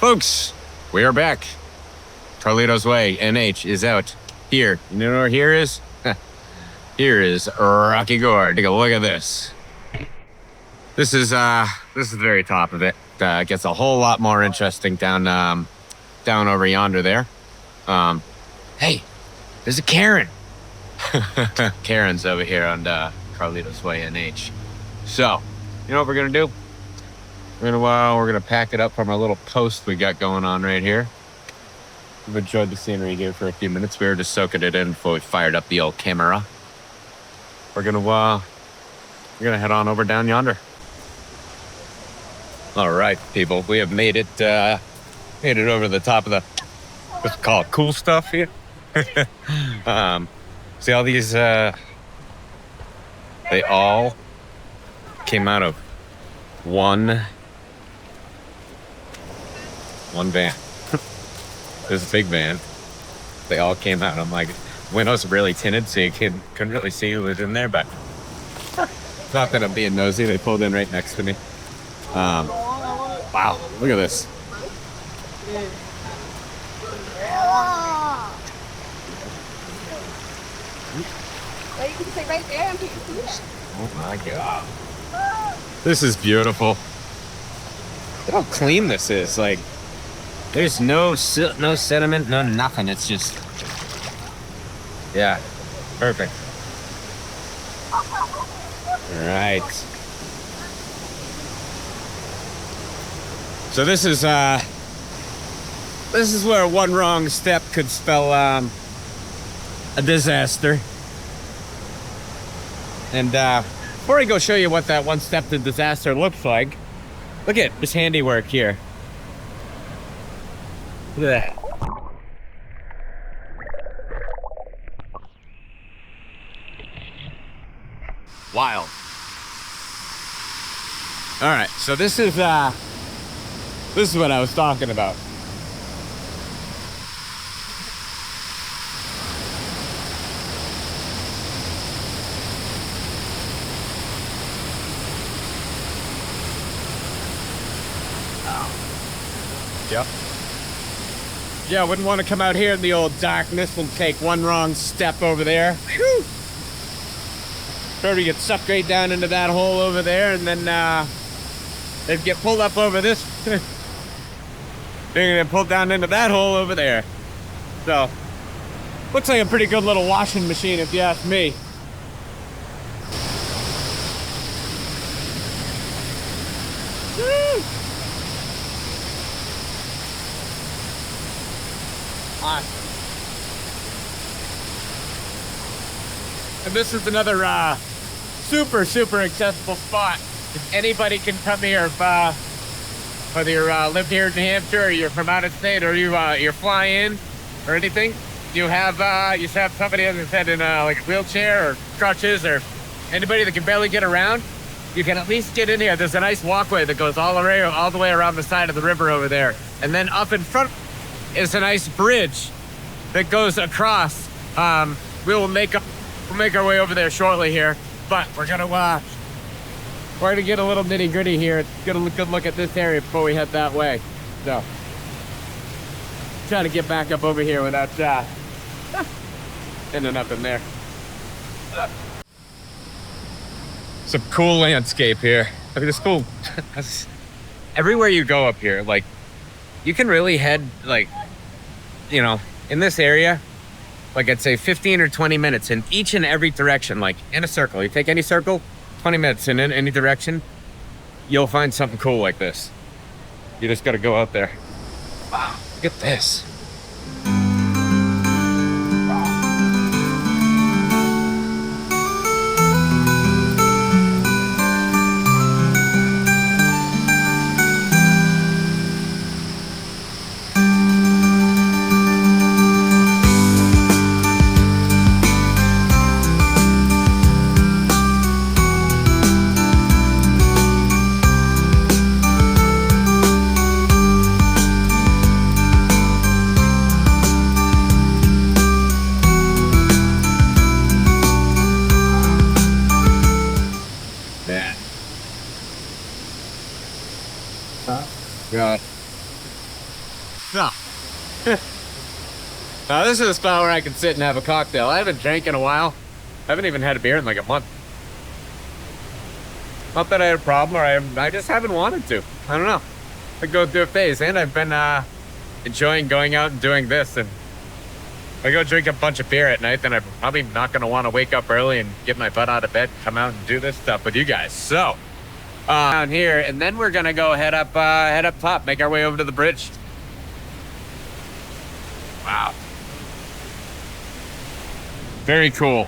Folks, we are back. Carlito's Way, NH, is out here. You know where here is? Here is Rocky Gorge. Take a look at this. This is the very top of it. It gets a whole lot more interesting down over yonder there. Hey, there's a Karen. Karen's over here on Carlito's Way, NH. So, you know what we're gonna do? We're gonna pack it up from our little post we got going on right here. We've enjoyed the scenery here for a few minutes. We were just soaking it in before we fired up the old camera. We're gonna head on over down yonder. All right, people, we have made it over the top of the what's it called, cool stuff here. See all these? They all came out of one van. This big van. They all came out. I'm like, windows really tinted, so you couldn't really see who was in there, but not that I'm being nosy. They pulled in right next to me. Wow, look at this. You can sit right there. Oh my God. This is beautiful. Look how clean this is. Like, there's no sediment, no nothing. It's just, yeah, perfect. All right. So this is where one wrong step could spell a disaster. And before I go show you what that one step to disaster looks like, look at this handiwork here. Look at that. Wild. All right, so this is what I was talking about. Yep. Yeah, wouldn't want to come out here in the old darkness and take one wrong step over there. Whew. Probably get sucked right down into that hole over there, and then they'd get pulled up over this. They're gonna get pulled down into that hole over there. So, looks like a pretty good little washing machine, if you ask me. Woo. Awesome. And this is another super accessible spot. If anybody can come here, whether you live here in New Hampshire or you're from out of state or you're flying or anything, you have somebody, as I said, in like a wheelchair or crutches or anybody that can barely get around. You can at least get in here. There's a nice walkway that goes all the way around the side of the river over there, and then up in front is a nice bridge that goes across. We'll make our way over there shortly here, but we're gonna get a little nitty gritty here. Get a good look at this area before we head that way. So, trying to get back up over here without ending up in there. Some cool landscape here. I mean, it's cool. Everywhere you go up here, like, you can really head, like, you know, in this area, like, I'd say 15 or 20 minutes in each and every direction, like in a circle. You take any circle, 20 minutes in any direction, you'll find something cool like this. You just got to go out there. Wow, look at this. No. Now this is a spot where I can sit and have a cocktail. I haven't drank in a while. I haven't even had a beer in like a month. Not that I had a problem, or I just haven't wanted to. I don't know. I go through a phase, and I've been enjoying going out and doing this. And if I go drink a bunch of beer at night, then I'm probably not going to want to wake up early and get my butt out of bed, come out and do this stuff with you guys. So down here, and then we're gonna go head up top, make our way over to the bridge. Wow. Very cool.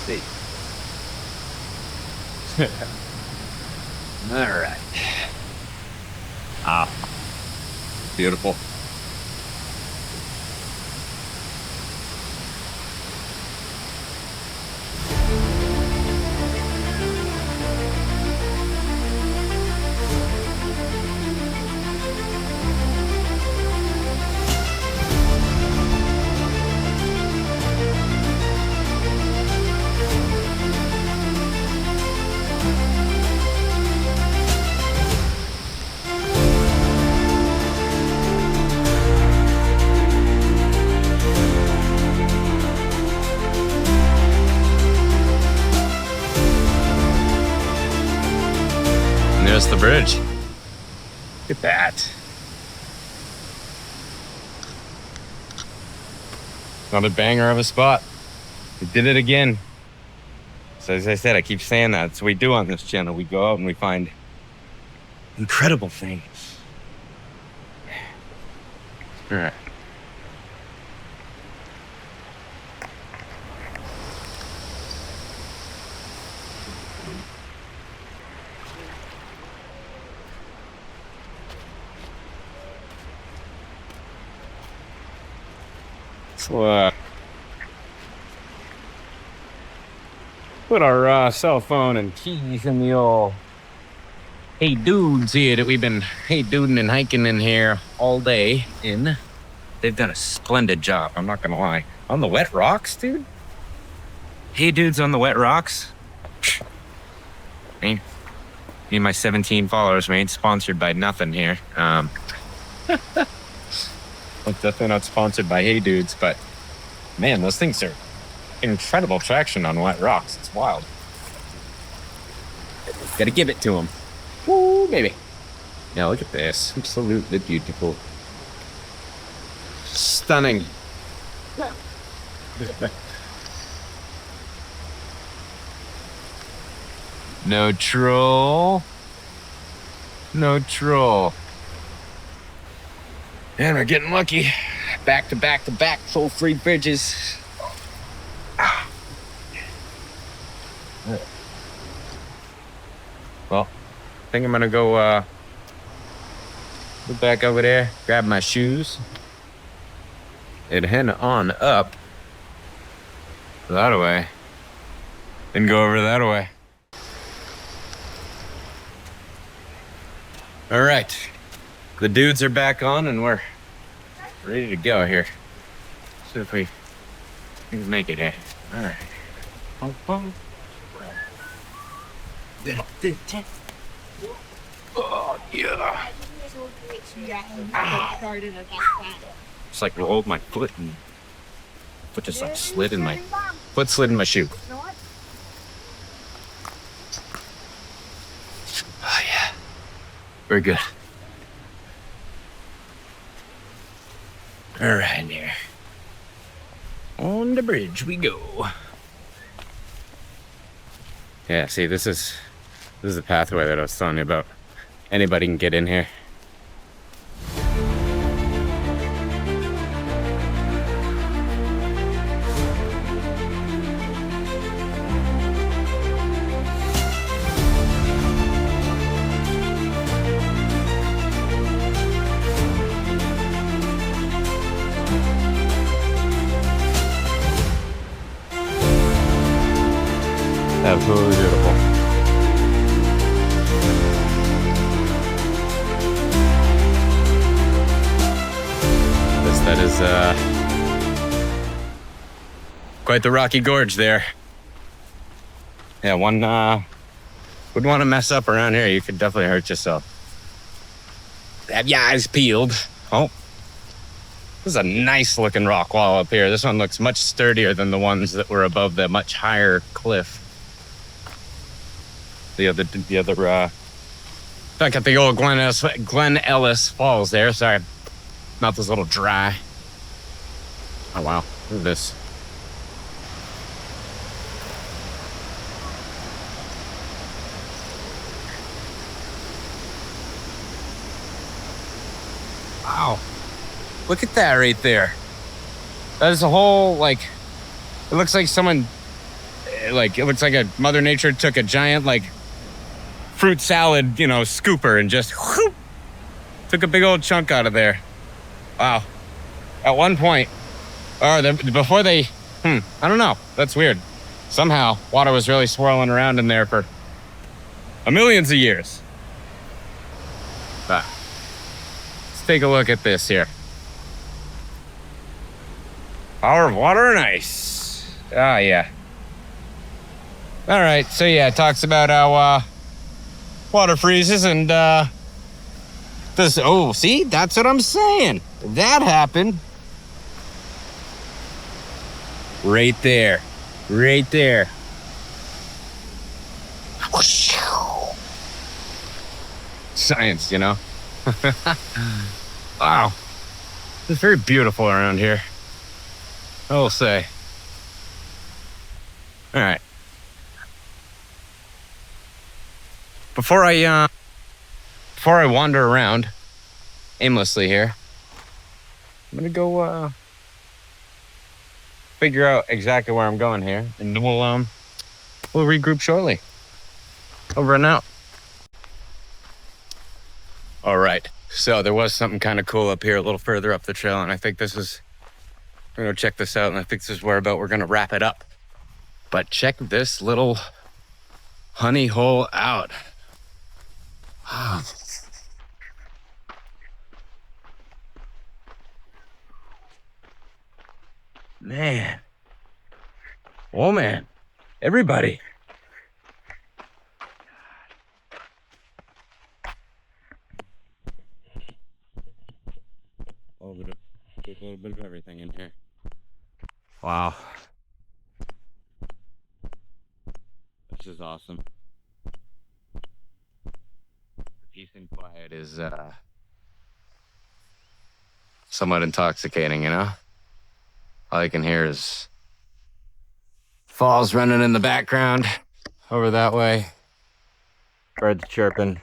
See. All right. Ah, beautiful. There's the bridge. Look at that. Another banger of a spot. We did it again. So as I said, I keep saying that. That's what we do on this channel. We go out and we find incredible things. All right. So, put our cell phone and keys in the old hey dudes here that we've been hey duding and hiking in here all day in. They've done a splendid job, I'm not gonna lie. On the wet rocks, dude? Hey dudes on the wet rocks? Me and my 17 followers, we ain't sponsored by nothing here. Well, definitely not sponsored by Hey Dudes, but man, those things are incredible traction on wet rocks. It's wild. Gotta give it to them. Woo, baby. Now look at this. Absolutely beautiful. Stunning. No troll. No troll. And we're getting lucky. Back to back to back, toll-free bridges. Well, I think I'm gonna go back over there, grab my shoes, and head on up that way, and go over that way. All right. The dudes are back on and we're ready to go here. See if we can make it here. All right. Oh, yeah. Just like rolled my foot and foot just like slid in my shoe. Oh, yeah. Very good. All right, here. On the bridge we go. Yeah, see, this is the pathway that I was telling you about. Anybody can get in here. Absolutely beautiful. That is Quite the rocky gorge there. Yeah, one would want to mess up around here. You could definitely hurt yourself. Have your eyes peeled. Oh, this is a nice looking rock wall up here. This one looks much sturdier than the ones that were above the much higher cliff. The other, back at the old Glen Ellis Falls there. Sorry, mouth is a little dry. Oh wow, look at this. Wow, look at that right there. That is a whole, like, it looks like someone, like, it looks like a Mother Nature took a giant, like, fruit salad, you know, scooper and just whoop, took a big old chunk out of there. Wow. At one point, or before they, I don't know. That's weird. Somehow, water was really swirling around in there for millions of years. But let's take a look at this here. Power of water and ice. Ah, yeah. All right, so yeah, it talks about how water freezes and this. Oh, see, that's what I'm saying. That happened. Right there. Right there. Science, you know? Wow. It's very beautiful around here, I will say. All right. Before I wander around aimlessly here, I'm gonna go figure out exactly where I'm going here, and we'll regroup shortly. Over and out. All right, so there was something kind of cool up here a little further up the trail, and I think this is, we're gonna check this out, and I think this is where about we're gonna wrap it up. But check this little honey hole out. Wow. Man. Oh, man. Everybody. A little bit of everything in here. Wow. This is awesome. Peace and quiet is somewhat intoxicating, you know? All I can hear is falls running in the background over that way. Birds chirping.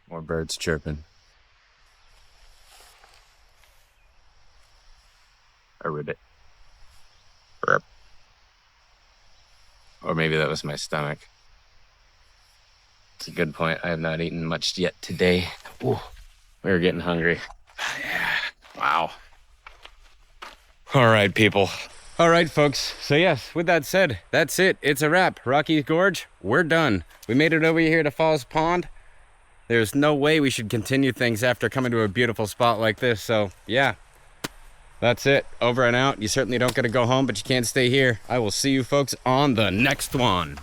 More birds chirping. A ribbit. Burp. Or maybe that was my stomach. It's a good point. I have not eaten much yet today. Ooh, we were getting hungry. Yeah. Wow. All right, people. All right, folks. So yes, with that said, that's it. It's a wrap. Rocky Gorge, we're done. We made it over here to Falls Pond. There's no way we should continue things after coming to a beautiful spot like this. So yeah, that's it. Over and out. You certainly don't get to go home, but you can't stay here. I will see you folks on the next one.